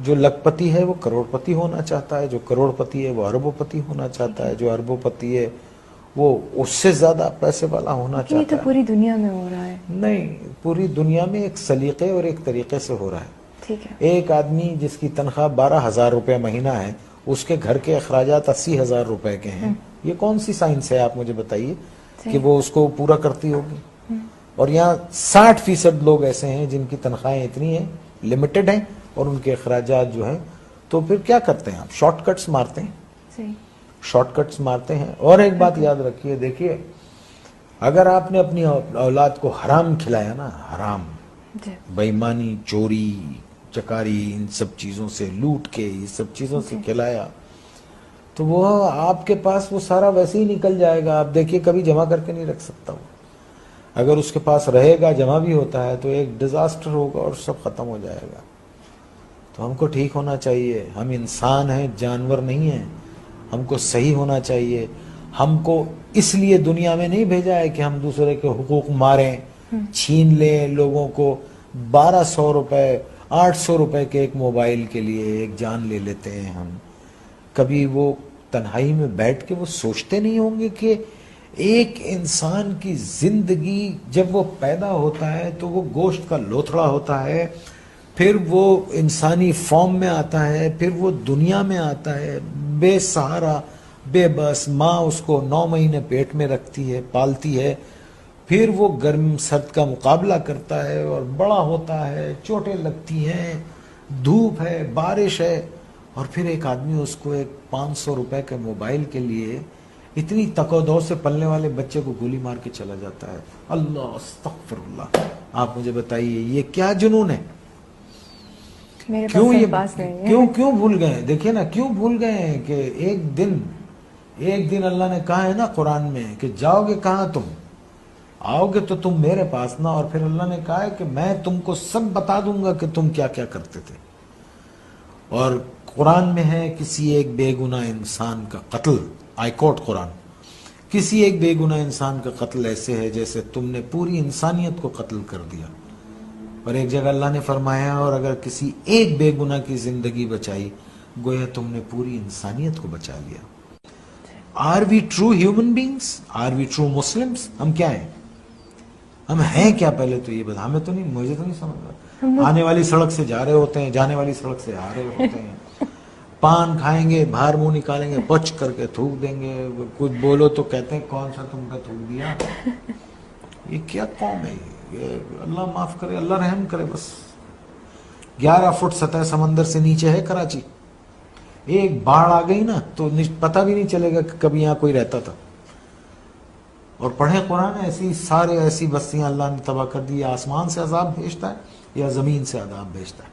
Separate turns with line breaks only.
جو لکھپتی ہے وہ کروڑپتی ہونا چاہتا ہے، جو کروڑپتی ہے وہ اربوپتی ہونا چاہتا ہے، جو اربوپتی ہے وہ اس سے زیادہ پیسے والا ہونا
یہ تو
چاہتا ہے.
پوری دنیا میں ہو رہا ہے.
نہیں، پوری دنیا میں ایک سلیقے اور ایک طریقے سے ہو رہا ہے.
ٹھیک ہے.
ایک آدمی جس کی تنخواہ 12,000 روپے مہینہ ہے، اس کے گھر کے اخراجات 80,000 روپے کے ہیں. یہ کون سی سائنس ہے آپ مجھے بتائیے کہ وہ اس کو پورا کرتی ہوگی؟ اور یہاں 60% لوگ ایسے ہیں جن کی تنخواہیں اتنی ہیں، لمیٹڈ ہیں، اور ان کے اخراجات جو ہیں. تو پھر کیا کرتے ہیں آپ؟ شارٹ کٹس مارتے ہیں.
صحیح.
شارٹ کٹس مارتے ہیں. اور ایک بات یاد رکھیے، دیکھیے اگر آپ نے اپنی اولاد کو حرام کھلایا نا، حرام، بے ایمانی، چوری چکاری، ان سب چیزوں سے، لوٹ کے یہ سب چیزوں سے کھلایا، تو وہ آپ کے پاس وہ سارا ویسے ہی نکل جائے گا. آپ دیکھیے کبھی جمع کر کے نہیں رکھ سکتا وہ. اگر اس کے پاس رہے گا، جمع بھی ہوتا ہے، تو ایک ڈیزاسٹر ہوگا اور سب ختم ہو جائے گا. تو ہم کو ٹھیک ہونا چاہیے. ہم انسان ہیں، جانور نہیں ہیں. ہم کو صحیح ہونا چاہیے. ہم کو اس لیے دنیا میں نہیں بھیجا ہے کہ ہم دوسرے کے حقوق ماریں، چھین لیں لوگوں کو. 1200 روپے 800 روپے کے ایک موبائل کے لیے ایک جان لے لیتے ہیں ہم. کبھی وہ تنہائی میں بیٹھ کے وہ سوچتے نہیں ہوں گے کہ ایک انسان کی زندگی جب وہ پیدا ہوتا ہے تو وہ گوشت کا لوتھڑا ہوتا ہے، پھر وہ انسانی فارم میں آتا ہے، پھر وہ دنیا میں آتا ہے بے سہارا، بے بس. ماں اس کو 9 مہینے پیٹ میں رکھتی ہے، پالتی ہے. پھر وہ گرم سرد کا مقابلہ کرتا ہے اور بڑا ہوتا ہے، چوٹیں لگتی ہیں، دھوپ ہے، بارش ہے، اور پھر ایک آدمی اس کو ایک 500 روپے کے موبائل کے لیے اتنی تک و دو سے پلنے والے بچے کو گولی مار کے چلا جاتا ہے. اللہ استغفر اللہ. آپ مجھے بتائیے یہ کیا جنون ہے؟
میرے
کیوں یہ
پاس نہیں ہے.
کیوں بھول گئے؟ دیکھیے نا، کیوں بھول گئے ہیں کہ ایک دن اللہ نے کہا ہے نا قرآن میں کہ جاؤ گے کہاں تم؟ آؤ گے تو تم میرے پاس نا. اور پھر اللہ نے کہا ہے کہ میں تم کو سب بتا دوں گا کہ تم کیا کیا کرتے تھے. اور قرآن میں ہے کسی ایک بے گناہ انسان کا قتل، آئی کوٹ قرآن، کسی ایک بے گناہ انسان کا قتل ایسے ہے جیسے تم نے پوری انسانیت کو قتل کر دیا. اور ایک جگہ اللہ نے فرمایا اور اگر کسی ایک بے گناہ کی زندگی بچائی گویا تم نے پوری انسانیت کو بچا لیا. Are we true human beings? Are we true Muslims? ہم کیا ہیں؟ ہم ہیں کیا؟ پہلے تو یہ بتا. ہمیں تو نہیں، مجھے تو نہیں سمجھ رہا. آنے والی سڑک سے جا رہے ہوتے ہیں، جانے والی سڑک سے آ رہے ہوتے ہیں. پان کھائیں گے، باہر منہ نکالیں گے، پچ کر کے تھوک دیں گے. کچھ بولو تو کہتے ہیں کون سا تم کا تھوک دیا. یہ کیا قوم ہے یہ؟ اللہ معاف کرے، اللہ رحم کرے. بس 11 فٹ سطح سمندر سے نیچے ہے کراچی. ایک باڑھ آ گئی نا تو پتہ بھی نہیں چلے گا کہ کبھی یہاں کوئی رہتا تھا. اور پڑھیں قرآن، ایسی بستیاں اللہ نے تباہ کر دی. یا آسمان سے عذاب بھیجتا ہے یا زمین سے عذاب بھیجتا ہے.